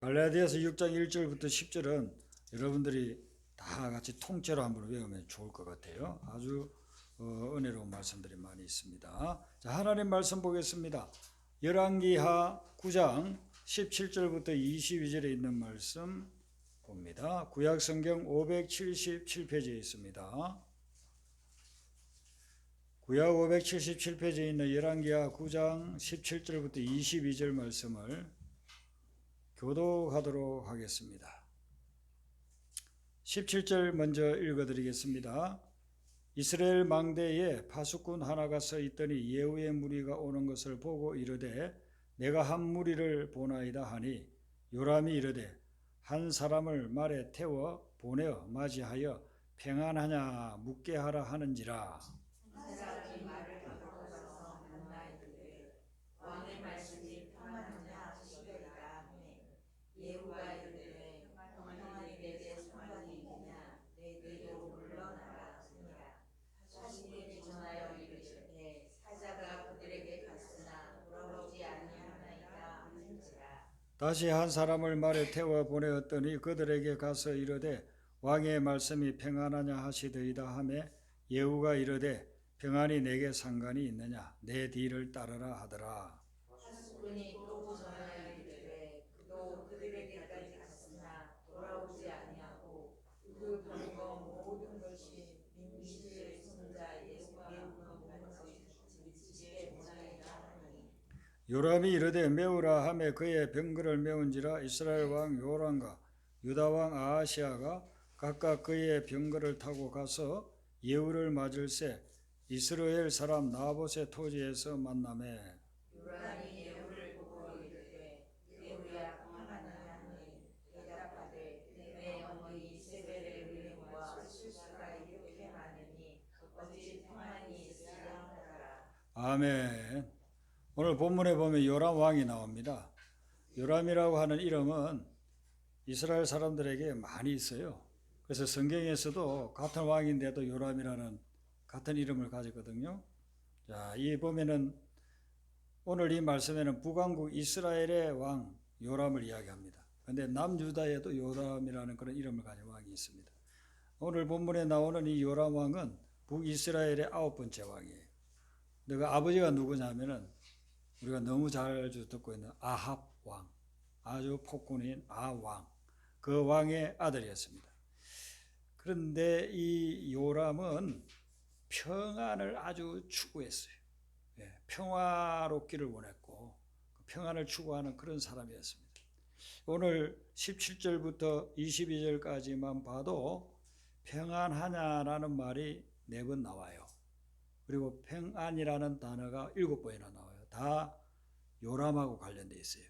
갈라디아서 6장 1절부터 10절은 여러분들이 다 같이 통째로 한번 외우면 좋을 것 같아요. 아주 은혜로운 말씀들이 많이 있습니다. 자, 하나님 말씀 보겠습니다. 열왕기하 9장 17절부터 22절에 있는 말씀 봅니다. 구약성경 577페이지에 있습니다. 구약 577페이지에 있는 열왕기하 9장 17절부터 22절 말씀을 교독하도록 하겠습니다. 17절 먼저 읽어드리겠습니다. 이스라엘 망대에 파수꾼 하나가 서 있더니 예후의 무리가 오는 것을 보고 이르되 내가 한 무리를 보나이다 하니 요람이 이르되 한 사람을 말에 태워 보내어 맞이하여 평안하냐 묻게 하라 하는지라. 한 사람이 말을 바꿔서 만나이르되 왕의 말씀이 평안하냐 하시더이다 하매 예후가 이르되 평안이 내게 상관이 있느냐 내게로 물러나라 하니라. 자신들이 전하여 이르시되 사자가 그들에게 갔으나 돌아오지 아니하나이다 하는지라. 다시 한 사람을 말에 태워 보내었더니 그들에게 가서 이르되 왕의 말씀이 평안하냐 하시더이다 하매 예후가 이르되 평안이 내게 상관이 있느냐 내 뒤를 따르라 하더라. 파수꾼이 또 전하여 이르되 그도 그들에게까지 갔으나 돌아오지 아니하고 그 병거 모든 것이 민시의 손자 예후가 먹는 것이 집에 모자이다 하니 요람이 이르되 메우라 하매 그의 병거를 메운지라. 이스라엘 왕 요람과 유다 왕 아하시아가 각각 그의 병거를 타고 가서 예후를 맞을새 이스라엘 사람 나봇의 토지에서 만나매 요람이 예후를 보고 이르되 예후야 평안하냐 하니 대답하되 내 어머니 이세벨의 의뢰와 실수가 이렇게 많으니 어찌 평안이 있으랴 하더라. 아멘. 오늘 본문에 보면 요람 왕이 나옵니다. 요람이라고 하는 이름은 이스라엘 사람들에게 많이 있어요. 그래서 성경에서도 같은 왕인데도 요람이라는 같은 이름을 가졌거든요. 자, 이 보면은 오늘 이 말씀에는 북왕국 이스라엘의 왕 요람을 이야기합니다. 그런데 남유다에도 요람이라는 그런 이름을 가진 왕이 있습니다. 오늘 본문에 나오는 이 요람 왕은 북이스라엘의 9번째 왕이에요. 근데 그 아버지가 누구냐면은 우리가 너무 잘 듣고 있는 아합 왕, 아주 폭군인 아왕, 그 왕의 아들이었습니다. 그런데 이 요람은 평안을 아주 추구했어요. 평화롭기를 원했고 평안을 추구하는 그런 사람이었습니다. 오늘 17절부터 22절까지만 봐도 평안하냐라는 말이 4번 나와요. 그리고 평안이라는 단어가 7번이나 나와요. 다 요람하고 관련되어 있어요.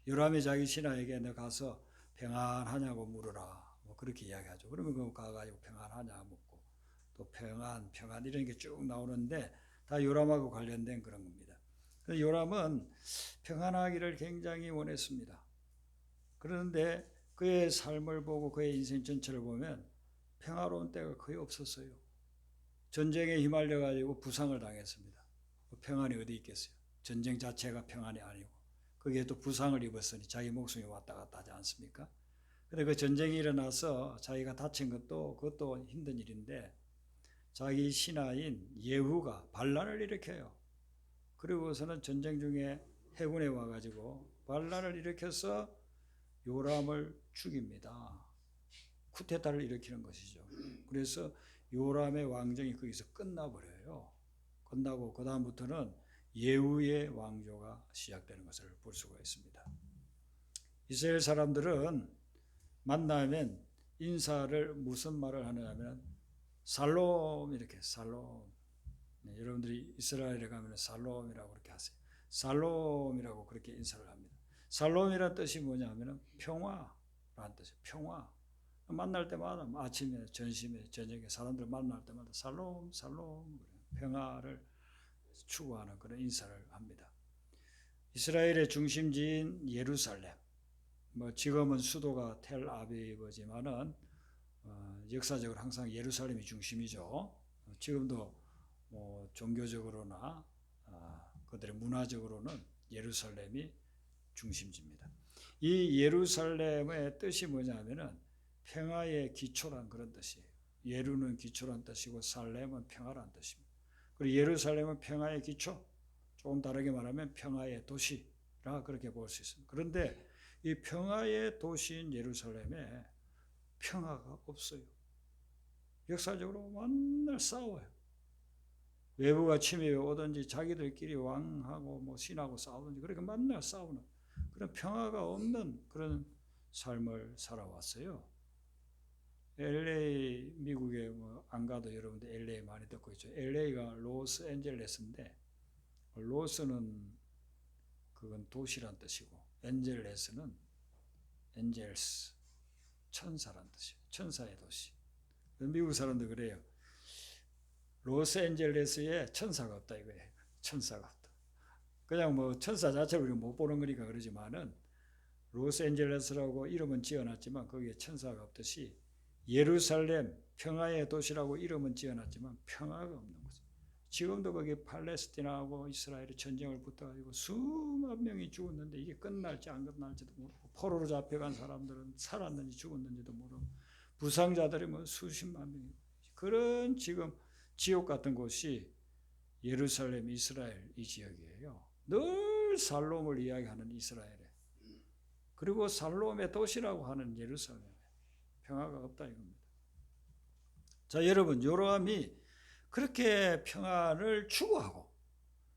요람이 자기 신하에게 너 가서 평안하냐고 물으라. 뭐 그렇게 이야기하죠. 그러면 그 가가지고 평안하냐 묻고 또 평안 이런 게 쭉 나오는데 다 요람하고 관련된 그런 겁니다. 요람은 평안하기를 굉장히 원했습니다. 그런데 그의 삶을 보고 그의 인생 전체를 보면 평화로운 때가 거의 없었어요. 전쟁에 휘말려 가지고 부상을 당했습니다. 평안이 어디 있겠어요? 전쟁 자체가 평안이 아니고 거기에 또 부상을 입었으니 자기 목숨이 왔다 갔다 하지 않습니까? 근데 그 전쟁이 일어나서 자기가 다친 그것도 힘든 일인데 자기 신하인 예후가 반란을 일으켜요. 그리고서는 전쟁 중에 해군에 와가지고 반란을 일으켜서 요람을 죽입니다. 쿠데타를 일으키는 것이죠. 그래서 요람의 왕정이 거기서 끝나버려요. 끝나고 그 다음부터는 예후의 왕조가 시작되는 것을 볼 수가 있습니다. 이스라엘 사람들은 만나면 인사를 무슨 말을 하느냐면 살롬 이렇게 살롬. 네, 여러분들이 이스라엘에 가면 살롬이라고 그렇게 하세요. 살롬이라고 그렇게 인사를 합니다. 살롬이라는 뜻이 뭐냐면 평화라는 뜻이에요. 평화. 만날 때마다 아침에 점심에 저녁에 사람들 만날 때마다 살롬 평화를 추구하는 그런 인사를 합니다. 이스라엘의 중심지인 예루살렘, 지금은 수도가 텔아비브지만은 역사적으로 항상 예루살렘이 중심이죠. 지금도 종교적으로나 그들의 문화적으로는 예루살렘이 중심지입니다. 이 예루살렘의 뜻이 뭐냐면은 평화의 기초란 그런 뜻이에요. 예루는 기초란 뜻이고 살렘은 평화란 뜻입니다. 그리고 예루살렘은 평화의 기초, 조금 다르게 말하면 평화의 도시라 그렇게 볼 수 있습니다. 그런데 이 평화의 도시인 예루살렘에 평화가 없어요. 역사적으로 맨날 싸워요. 외부가 침입해 오든지 자기들끼리 왕하고 뭐 신하고 싸우든지 그렇게 맨날 싸우는 그런 평화가 없는 그런 삶을 살아왔어요. LA 미국에 뭐 안 가도 여러분들 LA 많이 듣고 있죠. LA가 로스앤젤레스인데 로스는 그건 도시란 뜻이고 엔젤레스는 엔젤스 천사란 뜻이에요. 천사의 도시. 미국 사람들 그래요. 로스앤젤레스에 천사가 없다 이거예요. 천사가 없다. 그냥 뭐 천사 자체를 우리가 못 보는 거니까 그러지만은 로스앤젤레스라고 이름은 지어놨지만 거기에 천사가 없듯이 예루살렘 평화의 도시라고 이름은 지어놨지만 평화가 없는 거죠. 지금도 거기 팔레스티나하고 이스라엘이 전쟁을 붙어가지고 수만 명이 죽었는데 이게 끝날지 안 끝날지도 모르고 포로로 잡혀간 사람들은 살았는지 죽었는지도 모르고 부상자들이 뭐 수십만 명이 그런 지금 지옥 같은 곳이 예루살렘 이스라엘 이 지역이에요. 늘 살롬을 이야기하는 이스라엘에 그리고 살롬의 도시라고 하는 예루살렘에 평화가 없다 이겁니다. 자 여러분 요로암이 그렇게 평화를 추구하고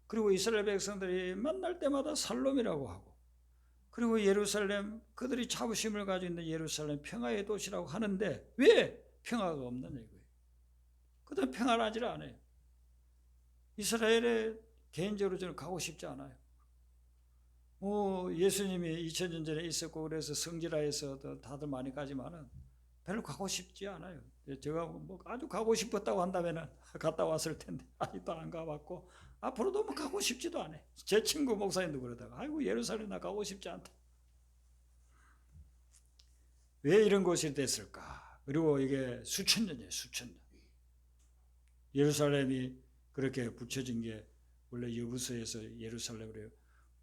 그리고 이스라엘 백성들이 만날 때마다 살롬이라고 하고 그리고 예루살렘 그들이 자부심을 가지고 있는 예루살렘 평화의 도시라고 하는데 왜 평화가 없는 이거예요. 그들은 평안하지 않아요. 이스라엘에 개인적으로 저는 가고 싶지 않아요. 예수님이 2000년 전에 있었고 그래서 성지라에서 다들 많이 가지만은 별로 가고 싶지 않아요. 제가 뭐 아주 가고 싶었다고 한다면은 갔다 왔을 텐데 아직도 안 가봤고 앞으로도 뭐 가고 싶지도 않아요. 제 친구 목사님도 그러다가 아이고 예루살렘 나 가고 싶지 않다. 왜 이런 곳이 됐을까? 그리고 이게 수천 년이에요. 수천 년. 예루살렘이 그렇게 붙여진 게 원래 여부서에서 예루살렘으로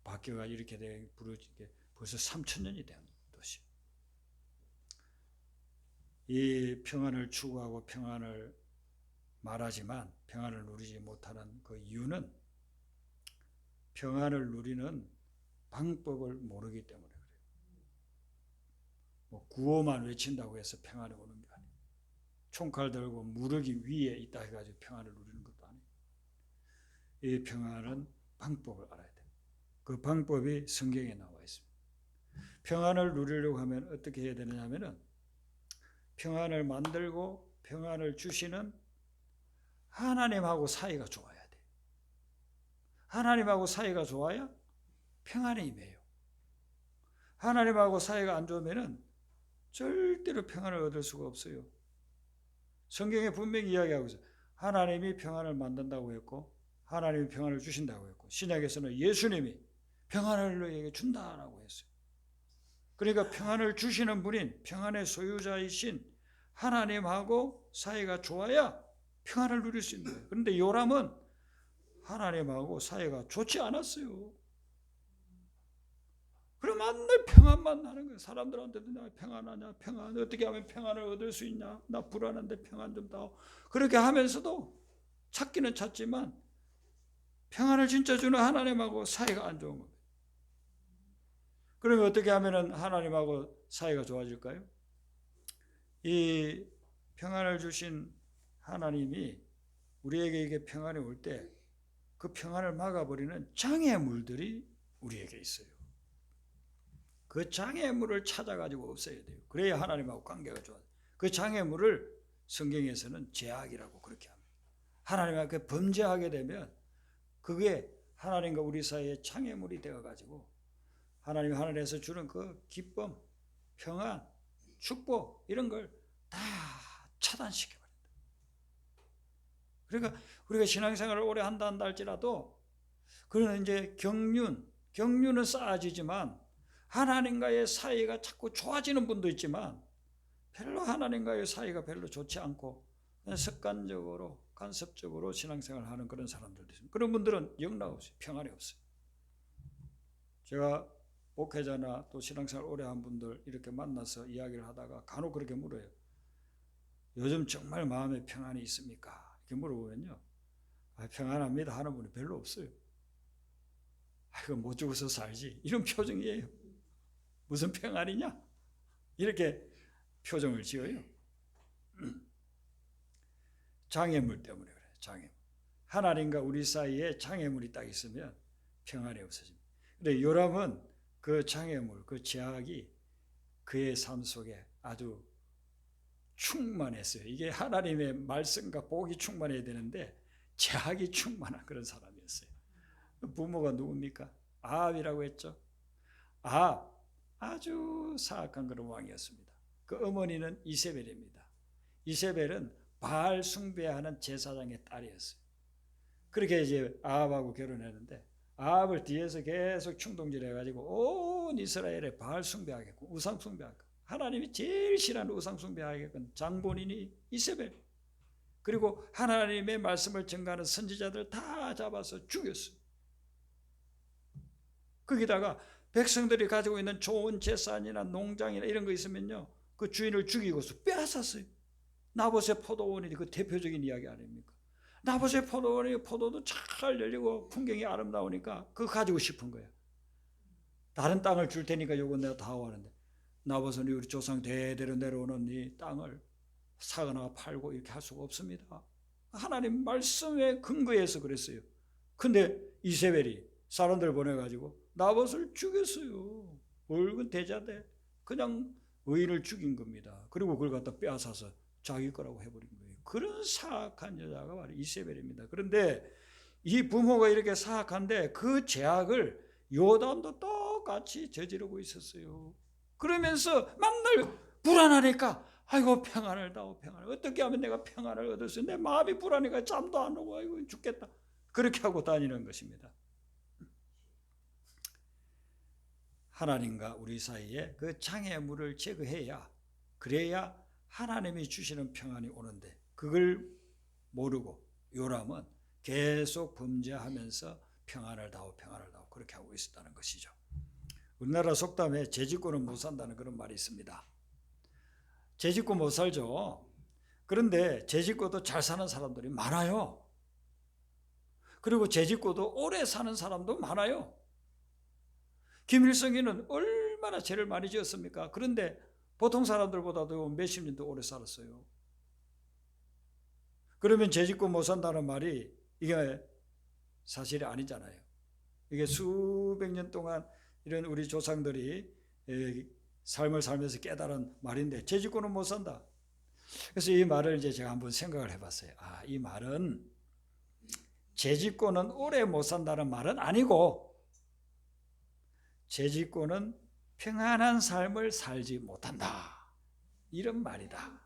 바뀌어가 이렇게 부르진 게 벌써 3000년이 된 도시. 이 평안을 추구하고 평안을 말하지만 평안을 누리지 못하는 그 이유는 평안을 누리는 방법을 모르기 때문에 그래요. 뭐 구호만 외친다고 해서 평안이 오는 게 아니에요. 총칼 들고 무르기 위에 있다 해가지고 평안을 누리는 것도 아니에요. 이 평안은 방법을 알아야 돼요. 그 방법이 성경에 나와 있습니다. 평안을 누리려고 하면 어떻게 해야 되느냐 하면은 평안을 만들고 평안을 주시는 하나님하고 사이가 좋아야 돼요. 하나님하고 사이가 좋아야 평안이 임해요. 하나님하고 사이가 안 좋으면은 절대로 평안을 얻을 수가 없어요. 성경에 분명히 이야기하고 있어요. 하나님이 평안을 만든다고 했고 하나님이 평안을 주신다고 했고 신약에서는 예수님이 평안을 너희에게 준다라고 했어요. 그러니까 평안을 주시는 분인 평안의 소유자이신 하나님하고 사이가 좋아야 평안을 누릴 수 있는 거예요. 그런데 요람은 하나님하고 사이가 좋지 않았어요. 그럼 맨날 평안만 하는 거예요. 사람들한테도 나 평안하냐, 평안 어떻게 하면 평안을 얻을 수 있냐, 나 불안한데 평안 좀 다오. 그렇게 하면서도 찾기는 찾지만 평안을 진짜 주는 하나님하고 사이가 안 좋은 겁니다. 그러면 어떻게 하면 하나님하고 사이가 좋아질까요? 이 평안을 주신 하나님이 우리에게 이게 평안이 올 때 그 평안을 막아버리는 장애물들이 우리에게 있어요. 그 장애물을 찾아가지고 없애야 돼요. 그래야 하나님하고 관계가 좋아요. 그 장애물을 성경에서는 죄악이라고 그렇게 합니다. 하나님과 범죄하게 되면 그게 하나님과 우리 사이의 장애물이 되어가지고 하나님이 하늘에서 주는 그 기쁨, 평안, 축복 이런 걸 다 차단시켜버린다. 그러니까 우리가 신앙생활을 오래 한다 할지라도 그러나 이제 경륜은 쌓아지지만 하나님과의 사이가 자꾸 좋아지는 분도 있지만 별로 하나님과의 사이가 별로 좋지 않고 습관적으로 간섭적으로 신앙생활을 하는 그런 사람들도 있습니다. 그런 분들은 영락 없어요. 평안이 없어요. 제가 목회자나 또 신앙생활 오래 한 분들 이렇게 만나서 이야기를 하다가 간혹 그렇게 물어요. 요즘 정말 마음에 평안이 있습니까? 이렇게 물어보면요, 평안합니다 하는 분이 별로 없어요. 이거 못 죽어서 살지, 이런 표정이에요. 무슨 평안이냐? 이렇게 표정을 지어요. 장애물 때문에 그래요. 장애물. 하나님과 우리 사이에 장애물이 딱 있으면 평안이 없어집니다. 근데 요람은 그 장애물, 그 제약이 그의 삶 속에 아주 충만했어요. 이게 하나님의 말씀과 복이 충만해야 되는데 제약이 충만한 그런 사람이었어요. 부모가 누굽니까? 아합이라고 했죠. 아합, 아주 사악한 그런 왕이었습니다. 그 어머니는 이세벨입니다. 이세벨은 바알 숭배하는 제사장의 딸이었어요. 그렇게 이제 아합하고 결혼했는데 아합을 뒤에서 계속 충동질 해가지고 온 이스라엘에 바알 숭배하겠고 우상 숭배하겠고 하나님이 제일 싫어하는 우상 숭배하겠건 장본인이 이세벨, 그리고 하나님의 말씀을 전가하는 선지자들 다 잡아서 죽였어요. 거기다가 백성들이 가지고 있는 좋은 재산이나 농장이나 이런 거 있으면요, 그 주인을 죽이고서 빼앗았어요. 나봇의 포도원이 그 대표적인 이야기 아닙니까? 나봇의 포도원이 포도도 잘 열리고 풍경이 아름다우니까 그거 가지고 싶은 거야. 다른 땅을 줄 테니까 요건 내가 다 하는데 나봇은 우리 조상 대대로 내려오는 이 땅을 사거나 팔고 이렇게 할 수가 없습니다. 하나님 말씀에 근거해서 그랬어요. 근데 이세벨이 사람들 보내가지고 나봇을 죽였어요. 얼굴 대자대 그냥 의인을 죽인 겁니다. 그리고 그걸 갖다 빼앗아서 자기 거라고 해버린 거예요. 그런 사악한 여자가 바로 이세벨입니다. 그런데 이 부모가 이렇게 사악한데 그 죄악을 요담도 똑같이 저지르고 있었어요. 그러면서 맨날 불안하니까 아이고 평안을 다오 평안을, 어떻게 하면 내가 평안을 얻을 수 있어, 내 마음이 불안해가 잠도 안 오고 아이고 죽겠다, 그렇게 하고 다니는 것입니다. 하나님과 우리 사이에 그 장애물을 제거해야, 그래야 하나님이 주시는 평안이 오는데 그걸 모르고 요람은 계속 범죄하면서 평안을 다오 평안을 다오 그렇게 하고 있었다는 것이죠. 우리나라 속담에 죄짓고는 못 산다는 그런 말이 있습니다. 죄짓고 못 살죠. 그런데 죄짓고도 잘 사는 사람들이 많아요. 그리고 죄짓고도 오래 사는 사람도 많아요. 김일성이는 얼마나 죄를 많이 지었습니까? 그런데 보통 사람들보다도 몇십 년도 오래 살았어요. 그러면 죄짓고 못 산다는 말이 이게 사실이 아니잖아요. 이게 수백 년 동안 이런 우리 조상들이 삶을 살면서 깨달은 말인데 죄짓고는 못 산다. 그래서 이 말을 이제 제가 한번 생각을 해봤어요. 이 말은 죄짓고는 오래 못 산다는 말은 아니고 죄짓고는 평안한 삶을 살지 못한다, 이런 말이다.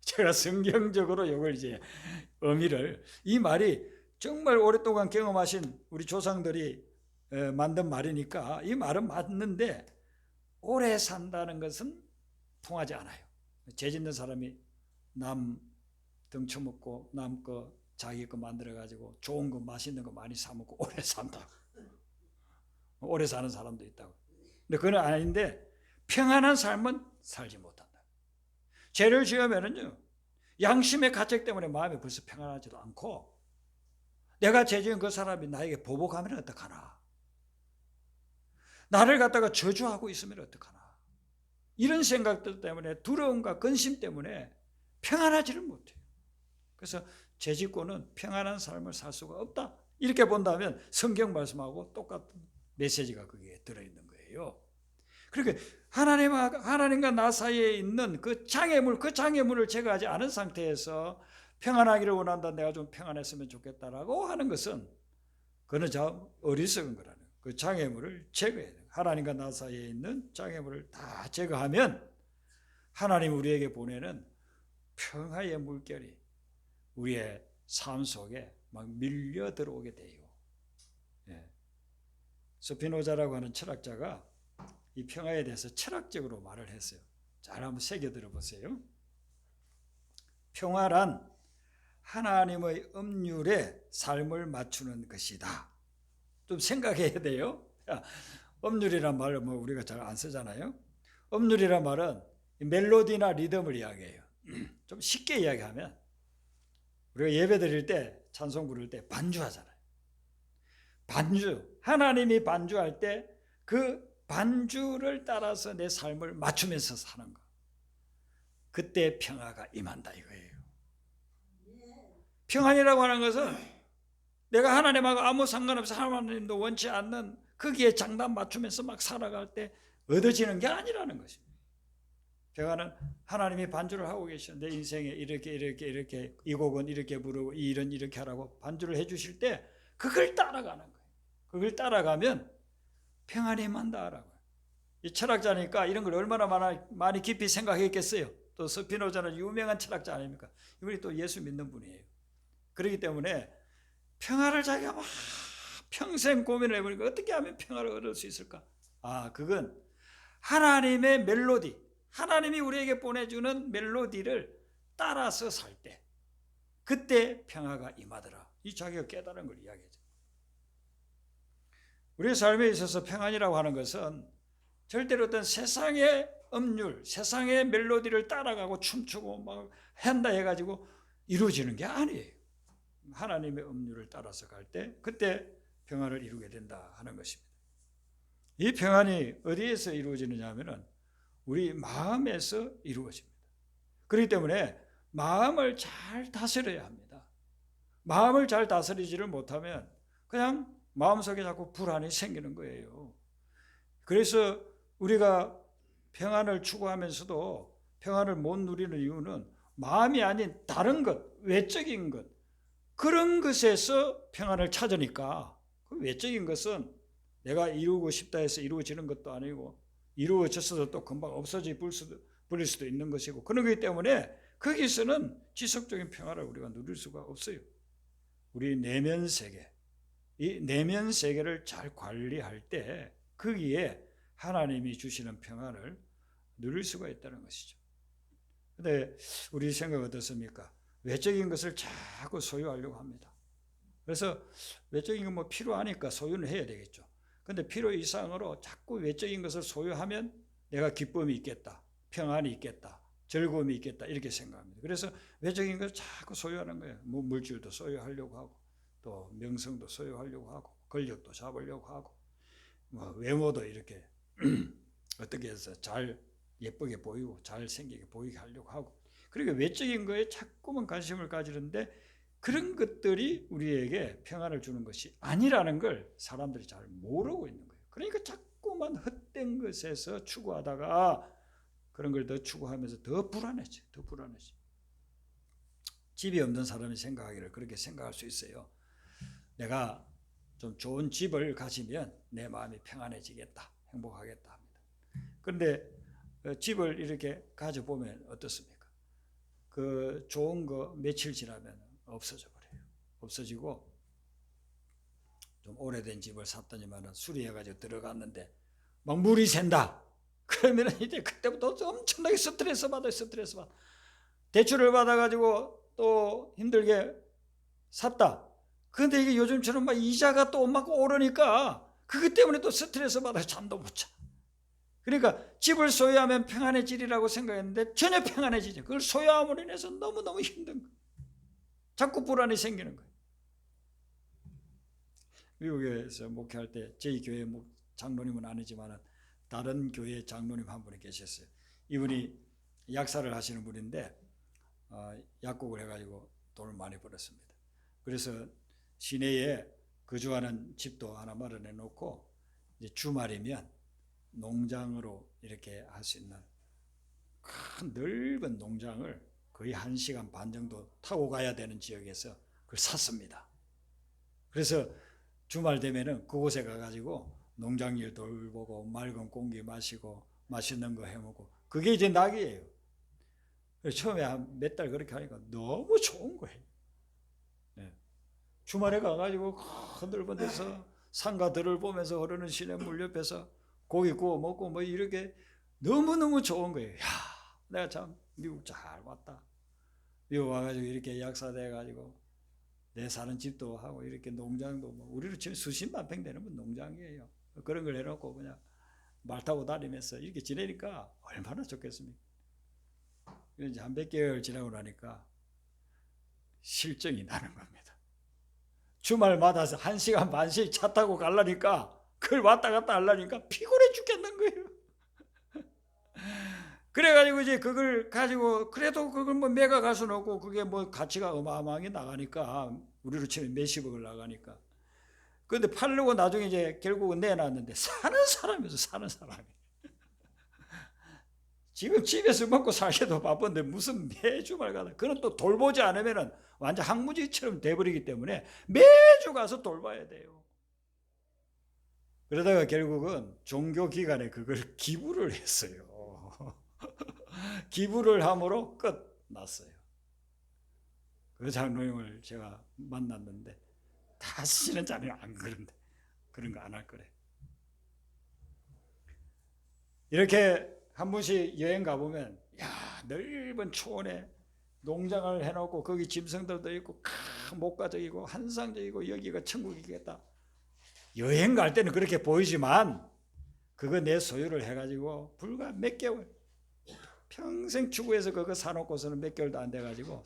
제가 성경적으로 이걸 이제 의미를, 이 말이 정말 오랫동안 경험하신 우리 조상들이 만든 말이니까 이 말은 맞는데 오래 산다는 것은 통하지 않아요. 죄 짓는 사람이 남 등쳐먹고 남 거 자기 거 만들어가지고 좋은 거 맛있는 거 많이 사 먹고 오래 산다. 오래 사는 사람도 있다고. 근데 그건 아닌데 평안한 삶은 살지 못한다. 죄를 지으면은요, 양심의 가책 때문에 마음이 벌써 평안하지도 않고 내가 죄 지은 그 사람이 나에게 보복하면 어떡하나, 나를 갖다가 저주하고 있으면 어떡하나, 이런 생각들 때문에, 두려움과 근심 때문에 평안하지를 못해요. 그래서 죄 짓고는 평안한 삶을 살 수가 없다, 이렇게 본다면 성경 말씀하고 똑같은 메시지가 거기에 들어있는 거예요. 그러니까 하나님과 나 사이에 있는 그 장애물을 제거하지 않은 상태에서 평안하기를 원한다, 내가 좀 평안했으면 좋겠다라고 하는 것은 그는 참 어리석은 거라는, 그 장애물을 제거해야 돼요. 하나님과 나 사이에 있는 장애물을 다 제거하면 하나님 우리에게 보내는 평화의 물결이 우리의 삶 속에 막 밀려 들어오게 돼요. 스피노자라고 하는 철학자가 이 평화에 대해서 철학적으로 말을 했어요. 잘 한번 새겨 들어보세요. 평화란 하나님의 법률에 삶을 맞추는 것이다. 좀 생각해야 돼요. 음률이란 말을 뭐 우리가 잘 안 쓰잖아요. 음률이란 말은 멜로디나 리듬을 이야기해요. 좀 쉽게 이야기하면 우리가 예배 드릴 때 찬송 부를 때 반주하잖아요. 반주, 하나님이 반주할 때 그 반주를 따라서 내 삶을 맞추면서 사는 거. 그때 평화가 임한다 이거예요. 평안이라고 하는 것은 내가 하나님하고 아무 상관없이 하나님도 원치 않는 거기에 장단 맞추면서 막 살아갈 때 얻어지는 게 아니라는 것입니다. 평안은 하나님이 반주를 하고 계셔. 내 인생에 이렇게 이 곡은 이렇게 부르고 이 일은 이렇게 하라고 반주를 해주실 때 그걸 따라가는 거예요. 그걸 따라가면 평안이 임한다라고. 이 철학자니까 이런 걸 얼마나 많이 깊이 생각했겠어요. 또 스피노자는 유명한 철학자 아닙니까? 이분이 또 예수 믿는 분이에요. 그렇기 때문에 평화를 자기가 막 평생 고민을 해보니까 어떻게 하면 평화를 얻을 수 있을까? 그건 하나님의 멜로디, 하나님이 우리에게 보내주는 멜로디를 따라서 살 때 그때 평화가 임하더라. 이 자기가 깨달은 걸 이야기하죠. 우리의 삶에 있어서 평안이라고 하는 것은 절대로 어떤 세상의 음률, 세상의 멜로디를 따라가고 춤추고 막 한다 해가지고 이루어지는 게 아니에요. 하나님의 음률을 따라서 갈 때 그때 평안을 이루게 된다 하는 것입니다. 이 평안이 어디에서 이루어지느냐 하면은 우리 마음에서 이루어집니다. 그렇기 때문에 마음을 잘 다스려야 합니다. 마음을 잘 다스리지를 못하면 그냥 마음속에 자꾸 불안이 생기는 거예요. 그래서 우리가 평안을 추구하면서도 평안을 못 누리는 이유는 마음이 아닌 다른 것, 외적인 것, 그런 것에서 평안을 찾으니까 그 외적인 것은 내가 이루고 싶다 해서 이루어지는 것도 아니고 이루어졌어도 또 금방 없어져 버릴 수도 있는 것이고 그런 거기 때문에 거기서는 지속적인 평화를 우리가 누릴 수가 없어요. 우리 내면 세계, 이 내면 세계를 잘 관리할 때 거기에 하나님이 주시는 평안을 누릴 수가 있다는 것이죠. 그런데 우리 생각 어떻습니까? 외적인 것을 자꾸 소유하려고 합니다. 그래서 외적인 건 뭐 필요하니까 소유는 해야 되겠죠. 그런데 필요 이상으로 자꾸 외적인 것을 소유하면 내가 기쁨이 있겠다, 평안이 있겠다, 즐거움이 있겠다 이렇게 생각합니다. 그래서 외적인 것을 자꾸 소유하는 거예요. 뭐 물질도 소유하려고 하고 또 명성도 소유하려고 하고 권력도 잡으려고 하고 뭐 외모도 이렇게 어떻게 해서 잘 예쁘게 보이고 잘생기게 보이게 하려고 하고 그러니까 외적인 거에 자꾸만 관심을 가지는데 그런 것들이 우리에게 평안을 주는 것이 아니라는 걸 사람들이 잘 모르고 있는 거예요. 그러니까 자꾸만 헛된 것에서 추구하다가 그런 걸 더 추구하면서 더 불안해져. 집이 없는 사람이 생각하기를 그렇게 생각할 수 있어요. 내가 좀 좋은 집을 가지면 내 마음이 평안해지겠다, 행복하겠다 합니다. 그런데 집을 이렇게 가져보면 어떻습니까? 그 좋은 거 며칠 지나면 없어져 버려요. 없어지고 좀 오래된 집을 샀더니만은 수리해가지고 들어갔는데 막 물이 샌다. 그러면 이제 그때부터 엄청나게 스트레스 받아. 대출을 받아가지고 또 힘들게 샀다. 그런데 이게 요즘처럼 막 이자가 또 막 오르니까 그것 때문에 또 스트레스 받아 잠도 못 자. 그러니까 집을 소유하면 평안해지리라고 생각했는데 전혀 평안해지죠. 그걸 소유함으로 인해서 너무너무 힘든 거예요. 자꾸 불안이 생기는 거예요. 미국에서 목회할 때 저희 교회 장로님은 아니지만 다른 교회 장로님 한 분이 계셨어요. 이분이 약사를 하시는 분인데 약국을 해가지고 돈을 많이 벌었습니다. 그래서 시내에 거주하는 집도 하나 마련해 놓고 이제 주말이면 농장으로 이렇게 할 수 있는 큰 넓은 농장을 거의 1시간 반 정도 타고 가야 되는 지역에서 그걸 샀습니다. 그래서 주말 되면은 그곳에 가가지고 농장일 돌보고 맑은 공기 마시고 맛있는 거 해먹고 그게 이제 낙이에요. 처음에 한 몇 달 그렇게 하니까 너무 좋은 거예요. 네. 주말에 가가지고 큰 넓은 데서 산과 들을 보면서 흐르는 시냇물 옆에서 고기 구워 먹고 뭐 이렇게 너무너무 좋은 거예요. 야, 내가 참 미국 잘 왔다. 미국 와가지고 이렇게 약사 돼가지고 내 사는 집도 하고 이렇게 농장도 뭐 우리로 치면 수십만 평 되는 건 농장이에요. 그런 걸 해놓고 그냥 말 타고 다니면서 이렇게 지내니까 얼마나 좋겠습니까? 이제 한 100개월 지나고 나니까 실정이 나는 겁니다. 주말마다 1시간 반씩 차 타고 가려니까 그걸 왔다 갔다 하려니까 피곤해 죽겠는 거예요. 그래가지고 이제 그걸 가지고 그래도 그걸 뭐 매가 갈 수는 없고 그게 뭐 가치가 어마어마하게 나가니까 우리로 치면 몇십억을 나가니까. 그런데 팔려고 나중에 이제 결국은 내놨는데 사는 사람이죠. 사는 사람이. 지금 집에서 먹고 살기도 바쁜데 무슨 매주말마다 그는 또 돌보지 않으면은 완전 항무지처럼 돼버리기 때문에 매주 가서 돌봐야 돼요. 그러다가 결국은 종교기관에 그걸 기부를 했어요. 기부를 함으로 끝났어요. 그 장로님을 제가 만났는데 다시는 자네 안 그런데 그런 거 안 할 거래. 이렇게 한 번씩 여행 가보면 넓은 초원에 농장을 해놓고 거기 짐승들도 있고 목가적이고 한상적이고 여기가 천국이겠다. 여행 갈 때는 그렇게 보이지만 그거 내 소유를 해가지고 불과 몇 개월 평생 추구해서 그거 사놓고서는 몇 개월도 안 돼가지고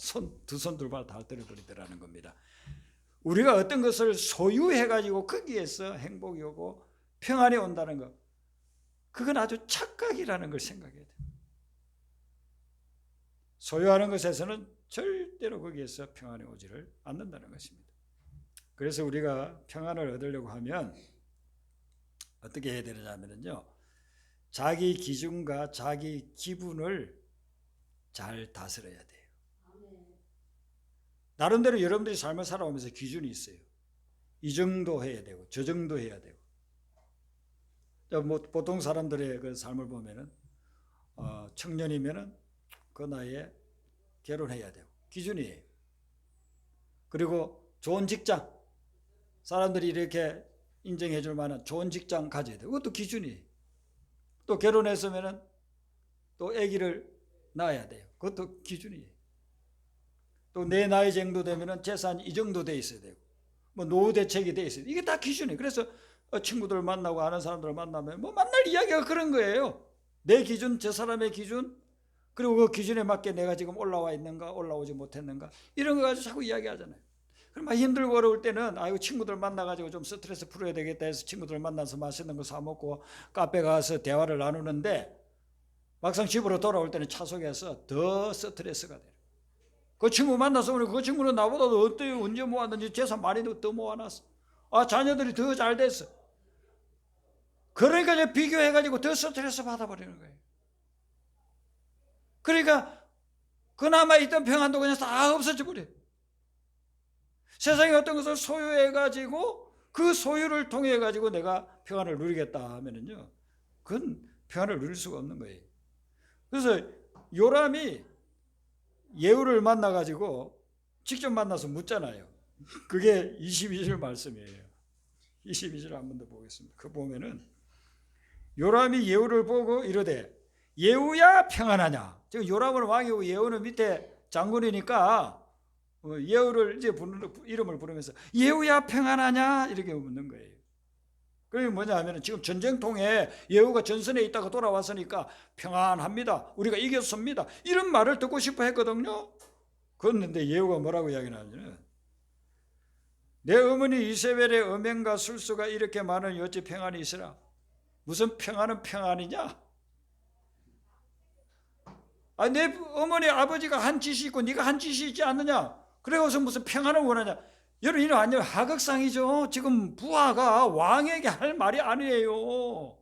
두 손 두 발 다 떨어버리더라는 겁니다. 우리가 어떤 것을 소유해가지고 거기에서 행복이 오고 평안이 온다는 것, 그건 아주 착각이라는 걸 생각해야 돼요. 소유하는 것에서는 절대로 거기에서 평안이 오지를 않는다는 것입니다. 그래서 우리가 평안을 얻으려고 하면 어떻게 해야 되느냐면요, 자기 기준과 자기 기분을 잘 다스려야 돼요. 나름대로 여러분들이 삶을 살아오면서 기준이 있어요. 이 정도 해야 되고 저 정도 해야 되고. 뭐 보통 사람들의 그 삶을 보면은 청년이면은 그 나이에 결혼해야 되고 기준이에요. 그리고 좋은 직장, 사람들이 이렇게 인정해 줄 만한 좋은 직장 가져야 돼요. 그것도 기준이에요. 또 결혼했으면은 또 아기를 낳아야 돼요. 그것도 기준이에요. 또 내 나이 정도 되면은 재산이 이 정도 돼 있어야 되고, 뭐 노후 대책이 돼 있어야 돼요. 이게 다 기준이에요. 그래서 친구들 만나고 아는 사람들 만나면 뭐 만날 이야기가 그런 거예요. 내 기준, 저 사람의 기준, 그리고 그 기준에 맞게 내가 지금 올라와 있는가, 올라오지 못했는가, 이런 거 가지고 자꾸 이야기하잖아요. 그럼 막 힘들고 어려울 때는 아이고 친구들 만나가지고 좀 스트레스 풀어야 되겠다 해서 친구들 만나서 맛있는 거 사 먹고 카페 가서 대화를 나누는데 막상 집으로 돌아올 때는 차 속에서 더 스트레스가 돼요. 그 친구 만나서 그 친구는 나보다도 어때요? 언제 모았는지 재산 많이 더 모아놨어. 자녀들이 더 잘 됐어. 그러니까 이제 비교해가지고 더 스트레스 받아버리는 거예요. 그러니까 그나마 있던 평안도 그냥 다 없어져 버려요. 세상에 어떤 것을 소유해가지고 그 소유를 통해가지고 내가 평안을 누리겠다 하면은요, 그건 평안을 누릴 수가 없는 거예요. 그래서 요람이 예후를 만나가지고 직접 만나서 묻잖아요. 그게 22절 말씀이에요. 22절 한 번 더 보겠습니다. 그 보면은 요람이 예후를 보고 이르되 예후야 평안하냐. 지금 요람은 왕이고 예후는 밑에 장군이니까 예후를 이제 이름을 부르면서 예후야 평안하냐 이렇게 묻는 거예요. 그게 뭐냐 하면 지금 전쟁통에 예후가 전선에 있다가 돌아왔으니까 평안합니다, 우리가 이겼습니다, 이런 말을 듣고 싶어 했거든요. 그런데 예후가 뭐라고 이야기하냐면 내 어머니 이세벨의 음행과 술수가 이렇게 많으니 어찌 평안이 있으라. 무슨 평안은 평안이냐? 내 어머니 아버지가 한 짓이 있고 네가 한 짓이 있지 않느냐? 그래서 무슨 평안을 원하냐? 여러분, 이는 완전 하극상이죠. 지금 부하가 왕에게 할 말이 아니에요.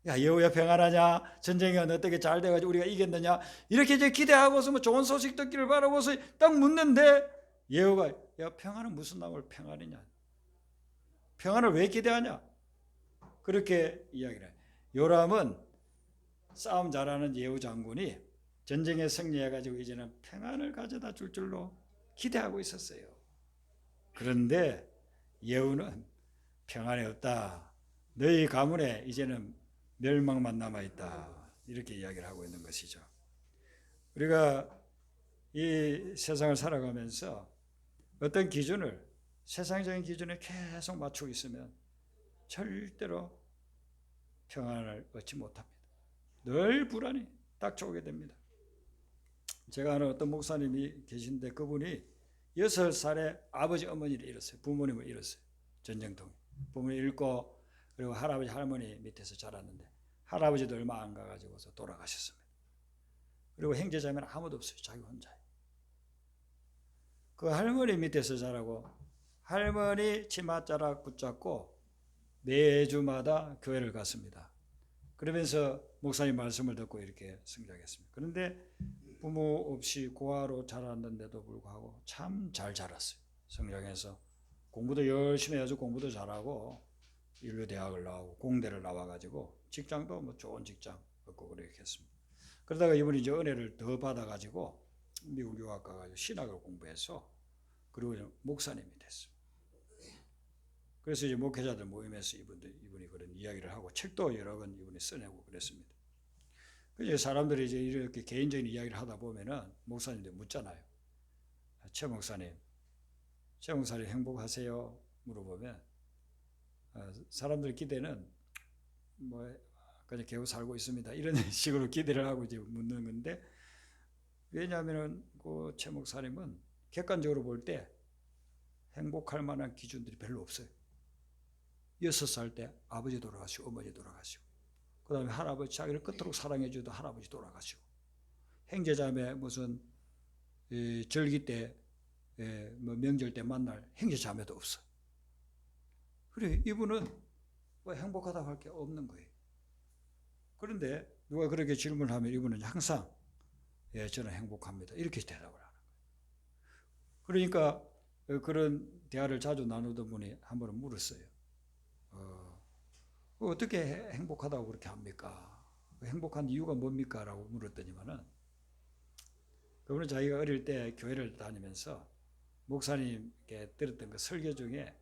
야, 예후야 평안하냐? 전쟁이 어떻게 잘 돼가지고 우리가 이겼느냐? 이렇게 이제 기대하고서 뭐 좋은 소식 듣기를 바라고서 딱 묻는데 예후가 야, 평안은 무슨 나올 평안이냐? 평안을 왜 기대하냐? 그렇게 이야기를 해요. 요람은 싸움 잘하는 예후 장군이 전쟁에 승리해가지고 이제는 평안을 가져다 줄 줄로 기대하고 있었어요. 그런데 예후는 평안이 없다. 너희 가문에 이제는 멸망만 남아있다. 이렇게 이야기를 하고 있는 것이죠. 우리가 이 세상을 살아가면서 어떤 기준을, 세상적인 기준에 계속 맞추고 있으면 절대로 평안을 얻지 못합니다. 늘 불안이 닥쳐오게 됩니다. 제가 아는 어떤 목사님이 계신데 그분이 6살에 아버지 어머니를 잃었어요. 부모님을 잃었어요. 전쟁통에. 부모님 잃고 그리고 할아버지 할머니 밑에서 자랐는데 할아버지도 얼마 안 가가지고서 돌아가셨습니다. 그리고 형제자매는 아무도 없어요. 자기 혼자예요. 그 할머니 밑에서 자라고 할머니 치맛자락 붙잡고 매주마다 교회를 갔습니다. 그러면서 목사님 말씀을 듣고 이렇게 성장했습니다. 그런데 부모 없이 고아로 자랐는데도 불구하고 참 잘 자랐어요. 성장해서 공부도 열심히 해서 공부도 잘하고 인류대학을 나오고 공대를 나와가지고 직장도 뭐 좋은 직장 얻고 그렇게 했습니다. 그러다가 이분이 이제 은혜를 더 받아가지고 미국 유학 가가지고 신학을 공부해서 그리고 목사님이 됐어요. 그래서 이제 목회자들 모임에서 이분이 그런 이야기를 하고 책도 여러 번 이분이 써내고 그랬습니다. 그래서 사람들이 이제 이렇게 개인적인 이야기를 하다 보면은 목사님들 묻잖아요. 최 목사님 행복하세요? 물어보면 사람들 기대는 뭐 그냥 겨우 살고 있습니다. 이런 식으로 기대를 하고 이제 묻는 건데 왜냐하면은 그 최 목사님은 객관적으로 볼 때 행복할 만한 기준들이 별로 없어요. 6살 때 아버지 돌아가시고 어머니 돌아가시고 그 다음에 할아버지 자기를 끝으로 사랑해 주던 할아버지 돌아가시고 형제자매 무슨 절기 때 뭐 명절 때 만날 형제자매도 없어요. 그래 이분은 뭐 행복하다고 할 게 없는 거예요. 그런데 누가 그렇게 질문하면 이분은 항상 저는 행복합니다 이렇게 대답을 하는 거예요. 그러니까 그런 대화를 자주 나누던 분이 한 번은 물었어요. 어떻게 행복하다고 그렇게 합니까? 행복한 이유가 뭡니까? 라고 물었더니만은 그분은 자기가 어릴 때 교회를 다니면서 목사님께 들었던 그 설교 중에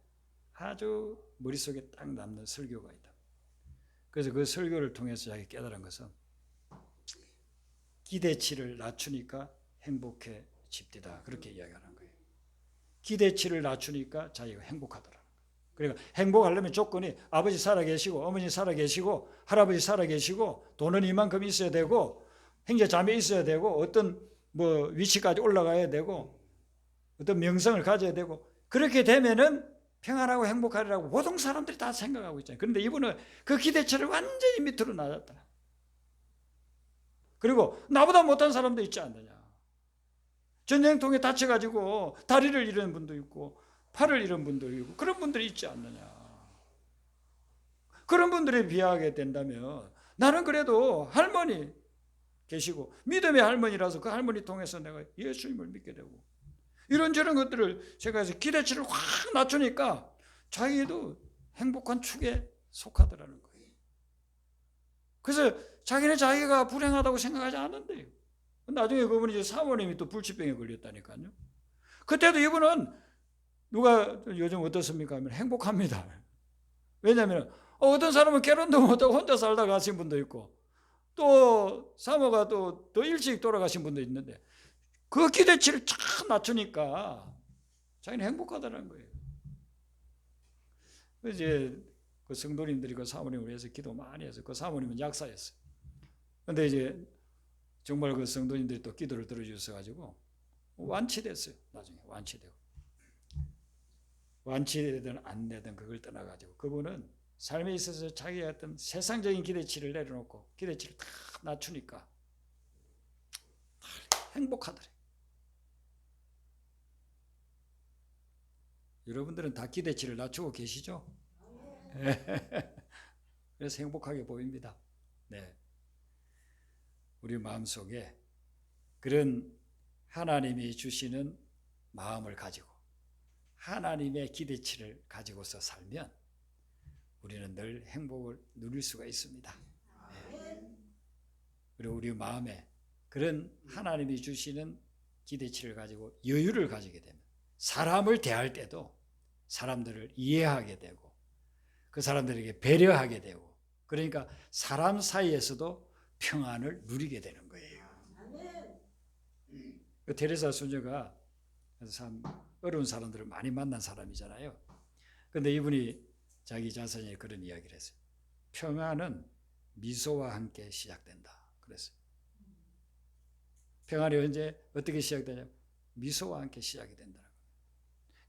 아주 머릿속에 딱 남는 설교가 있다. 그래서 그 설교를 통해서 자기가 깨달은 것은 기대치를 낮추니까 행복해집디다. 그렇게 이야기하는 거예요. 기대치를 낮추니까 자기가 행복하더라. 그러니까 행복하려면 조건이 아버지 살아계시고 어머니 살아계시고 할아버지 살아계시고 돈은 이만큼 있어야 되고 형제 자매 있어야 되고 어떤 뭐 위치까지 올라가야 되고 어떤 명성을 가져야 되고 그렇게 되면은 평안하고 행복하리라고 보통 사람들이 다 생각하고 있잖아요. 그런데 이분은 그 기대치를 완전히 밑으로 낮았다. 그리고 나보다 못한 사람도 있지 않느냐. 전쟁통에 다쳐가지고 다리를 잃은 분도 있고 팔을 잃은 분도 있고 그런 분들이 있지 않느냐. 그런 분들에 비하게 된다면 나는 그래도 할머니 계시고 믿음의 할머니라서 그 할머니 통해서 내가 예수님을 믿게 되고 이런저런 것들을 제가 해서 기대치를 확 낮추니까 자기도 행복한 축에 속하더라는 거예요. 그래서 자기는 자기가 불행하다고 생각하지 않는데요. 나중에 그분이 이제 사모님이 또 불치병에 걸렸다니까요. 그때도 이분은 누가 요즘 어떻습니까? 하면 행복합니다. 왜냐하면 어떤 사람은 결혼도 못하고 혼자 살다 가신 분도 있고 또 사모가 또 더 일찍 돌아가신 분도 있는데 그 기대치를 쫙 낮추니까 자기는 행복하다는 거예요. 이제 그 성도님들이 그 사모님을 위해서 기도 많이 해서 그 사모님은 약사였어요. 근데 이제 정말 그 성도님들이 또 기도를 들어주셔가지고 완치됐어요. 나중에 완치되고. 완치되든 안 되든 그걸 떠나가지고 그분은 삶에 있어서 자기의 어떤 세상적인 기대치를 내려놓고 기대치를 다 낮추니까 행복하더래. 여러분들은 다 기대치를 낮추고 계시죠? 그래서 행복하게 보입니다. 네. 우리 마음속에 그런 하나님이 주시는 마음을 가지고 하나님의 기대치를 가지고서 살면 우리는 늘 행복을 누릴 수가 있습니다. 네. 그리고 우리 마음에 그런 하나님이 주시는 기대치를 가지고 여유를 가지게 되면 사람을 대할 때도 사람들을 이해하게 되고 그 사람들에게 배려하게 되고 그러니까 사람 사이에서도 평안을 누리게 되는 거예요. 그 테레사 수녀가 참 어려운 사람들을 많이 만난 사람이잖아요. 그런데 이분이 자기 자신이 그런 이야기를 했어요. 평안은 미소와 함께 시작된다. 그랬어요. 평안이 언제 어떻게 시작되냐? 미소와 함께 시작이 된다는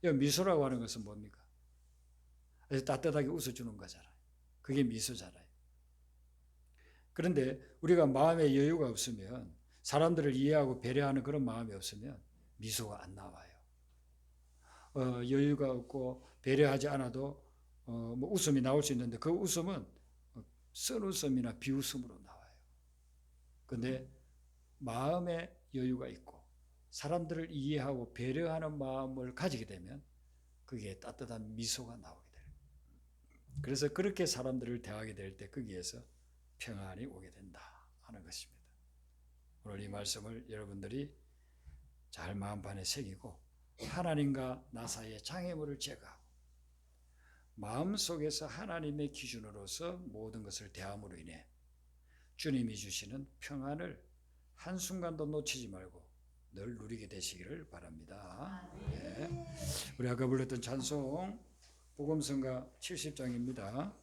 거예요. 이 미소라고 하는 것은 뭡니까? 아주 따뜻하게 웃어주는 거잖아요. 그게 미소잖아요. 그런데 우리가 마음에 여유가 없으면, 사람들을 이해하고 배려하는 그런 마음이 없으면 미소가 안 나와요. 여유가 없고 배려하지 않아도 뭐 웃음이 나올 수 있는데 그 웃음은 쓴 웃음이나 비웃음으로 나와요. 그런데 마음에 여유가 있고 사람들을 이해하고 배려하는 마음을 가지게 되면 그게 따뜻한 미소가 나오게 돼요. 그래서 그렇게 사람들을 대하게 될 때 거기에서 평안이 오게 된다 하는 것입니다. 오늘 이 말씀을 여러분들이 잘 마음판에 새기고 하나님과 나 사이의 장애물을 제거하고 마음속에서 하나님의 기준으로서 모든 것을 대함으로 인해 주님이 주시는 평안을 한순간도 놓치지 말고 늘 누리게 되시기를 바랍니다. 네. 우리 아까 불렀던 찬송 복음성가 70장입니다.